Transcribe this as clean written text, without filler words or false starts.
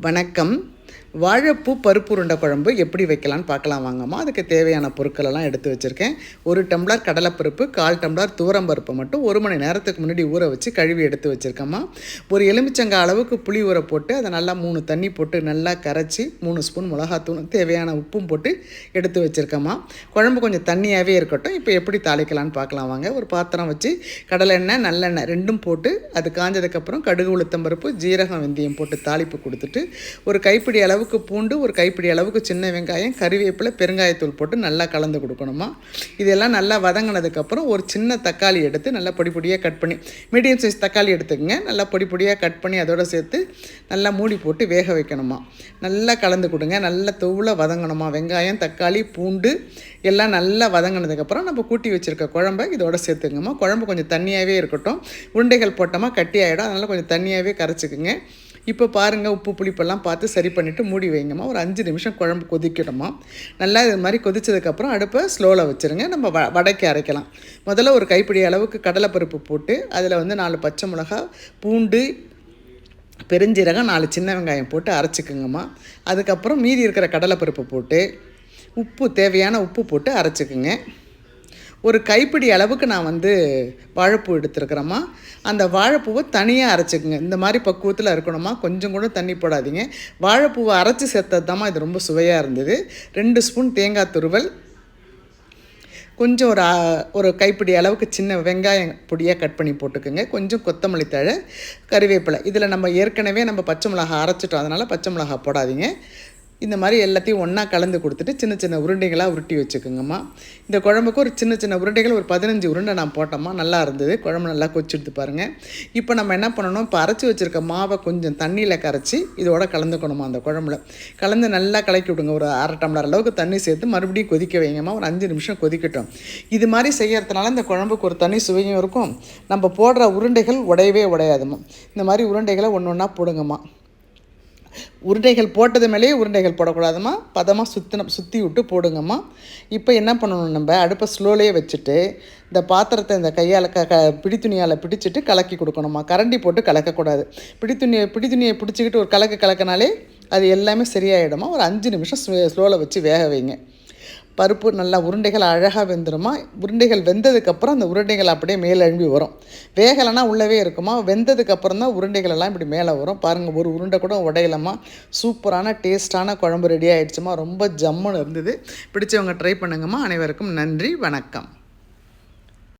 வணக்கம். வாழைப்பூ பருப்பு உருண்டை குழம்பு எப்படி வைக்கலான்னு பார்க்கலாம் வாங்கம்மா. அதுக்கு தேவையான பொருட்களெல்லாம் எடுத்து வச்சுருக்கேன். 1 டம்ளர் கடலைப்பருப்பு, 1/4 டம்ளர் துவரம்பருப்பை மட்டும் 1 மணி நேரத்துக்கு முன்னாடி ஊற வச்சு கழுவி எடுத்து வச்சுருக்கேம்மா. ஒரு எலுமிச்சங்காய் அளவுக்கு புளி ஊற போட்டு அதை நல்லா 3 தண்ணி போட்டு நல்லா கரைச்சி 3 ஸ்பூன் மிளகாத்தூள் தேவையான உப்பும் போட்டு எடுத்து வச்சுருக்கேம்மா. குழம்பு கொஞ்சம் தண்ணியாகவே இருக்கட்டும். இப்போ எப்படி தாளிக்கலான்னு பார்க்கலாம் வாங்க. ஒரு பாத்திரம் வச்சு கடலை எண்ணெய் நல்லெண்ணெய் ரெண்டும் போட்டு அது காஞ்சதுக்கப்புறம் கடுகு உளுத்தம்பருப்பு ஜீரகம் வெந்தயம் போட்டு தாளிப்பு கொடுத்துட்டு ஒரு கைப்பிடி அளவுக்கு பூண்டு, ஒரு கைப்பிடி அளவுக்கு சின்ன வெங்காயம், கறிவேப்பிலை, பெருங்காயத்தூள் போட்டு நல்லா கலந்து கொடுக்கணுமா. இதெல்லாம் நல்லா வதங்கினதுக்கப்புறம் ஒரு சின்ன தக்காளி எடுத்து நல்லா பொடி பொடியாக கட் பண்ணி, மீடியம் சைஸ் தக்காளி எடுத்துக்கங்க, நல்லா பொடி பொடியாக கட் பண்ணி அதோடு சேர்த்து நல்லா மூடி போட்டு வேக வைக்கணுமா. நல்லா கலந்து கொடுங்க. நல்லா தூள வதங்கணுமா. வெங்காயம், தக்காளி, பூண்டு எல்லாம் நல்லா வதங்கினதுக்கப்புறம் நம்ம கூட்டி வச்சுருக்க குழம்பை இதோட சேர்த்துக்கங்கம்மா. குழம்பு கொஞ்சம் தண்ணியாகவே இருக்கட்டும். உருண்டைகள் போட்டோமா கட்டி ஆகிடும். அதனால் கொஞ்சம் தண்ணியாகவே கரைச்சிக்குங்க. இப்போ பாருங்கள், உப்பு புளிப்பெல்லாம் பார்த்து சரி பண்ணிவிட்டு மூடி வைங்கம்மா. ஒரு 5 நிமிஷம் குழம்பு கொதிக்கணுமா. நல்லா இது மாதிரி கொதிச்சதுக்கப்புறம் அடுப்பை ஸ்லோவில் வச்சுருங்க. நம்ம வடைக்கு அரைக்கலாம். முதல்ல ஒரு கைப்பிடி அளவுக்கு கடலைப்பருப்பு போட்டு அதில் 4 பச்சை மிளகா, பூண்டு, பெருஞ்சீரகம், 4 சின்ன வெங்காயம் போட்டு அரைச்சிக்குங்கம்மா. அதுக்கப்புறம் மீதி இருக்கிற கடலைப்பருப்பு போட்டு உப்பு தேவையான உப்பு போட்டு அரைச்சிக்குங்க. ஒரு கைப்பிடி அளவுக்கு நான் வாழைப்பூ எடுத்துருக்குறேம்மா. அந்த வாழைப்பூவை தனியாக அரைச்சிக்குங்க. இந்த மாதிரி பக்குவத்தில் இருக்கணுமா. கொஞ்சம் கூட தண்ணி போடாதீங்க. வாழைப்பூவை அரைச்சி சேர்த்தது தாம்மா இது ரொம்ப சுவையாக இருந்தது. 2 ஸ்பூன் தேங்காய் துருவல், கொஞ்சம் ஒரு கைப்பிடி அளவுக்கு சின்ன வெங்காயம் பொடியாக கட் பண்ணி போட்டுக்கோங்க. கொஞ்சம் கொத்தமல்லி தழை, கறிவேப்பிலை. இதில் நம்ம ஏற்கனவே பச்சை மிளகா அரைச்சிட்டோம், அதனால் பச்சை மிளகா போடாதீங்க. இந்த மாதிரி எல்லாத்தையும் ஒன்றா கலந்து கொடுத்துட்டு சின்ன சின்ன உருண்டைகளாக உருட்டி வச்சுக்கோங்கம்மா. இந்த குழம்புக்கு ஒரு சின்ன சின்ன உருண்டைகள் ஒரு 15 உருண்டை நான் போட்டோம்மா. நல்லா இருந்தது. குழம்பு நல்லா கொச்சிடுத்து பாருங்கள். இப்போ நம்ம என்ன பண்ணணும், இப்போ அரைச்சி வச்சுருக்க மாவை கொஞ்சம் தண்ணியில் கரைச்சி இதோட கலந்துக்கணுமா. அந்த குழம்புல கலந்து நல்லா கலக்கி விடுங்க. ஒரு 1/2 டம்ளர் அளவுக்கு தண்ணி சேர்த்து மறுபடியும் கொதிக்க வைங்கம்மா. ஒரு 5 நிமிஷம் கொதிக்கட்டும். இது மாதிரி செய்யறதுனால இந்த குழம்புக்கு ஒரு தனி சுவையும் இருக்கும். நம்ம போடுற உருண்டைகள் உடையவே உடையாதுமா. இந்த மாதிரி உருண்டைகளை ஒன்று ஒன்றா போடுங்கம்மா. உருண்டைகள் போட்டது மேலேயே உருண்டைகள் போடக்கூடாதுமா. பதமாக சுற்றி விட்டு போடுங்கம்மா. இப்போ என்ன பண்ணணும், நம்ம அடுப்பை ஸ்லோலேயே வச்சுட்டு இந்த பாத்திரத்தை இந்த கையால் பிடி துணியால் பிடிச்சிட்டு கலக்கி கொடுக்கணுமா. கரண்டி போட்டு கலக்கக்கூடாது. பிடி துணியை பிடிச்சிக்கிட்டு ஒரு கலக்கினாலே அது எல்லாமே சரியாயிடுமா. ஒரு 5 நிமிஷம் ஸ்லோவில் வச்சு வேக வைங்க. பருப்பு நல்லா உருண்டைகள் அழகாக வெந்துடுமா. உருண்டைகள் வெந்ததுக்கப்புறம் அந்த உருண்டைகள் அப்படியே மேலே எழும்பி வரும். வேகலைன்னா உள்ளவே இருக்குமா. வெந்ததுக்கப்புறம் தான் உருண்டைகள் எல்லாம் இப்படி மேலே வரும். பாருங்கள், ஒரு உருண்டை கூட உடையலம்மா. சூப்பரான டேஸ்ட்டான குழம்பு ரெடி ஆகிடுச்சுமா. ரொம்ப ஜம்முன்னு இருந்தது. பிடிச்சவங்க ட்ரை பண்ணுங்கம்மா. அனைவருக்கும் நன்றி, வணக்கம்.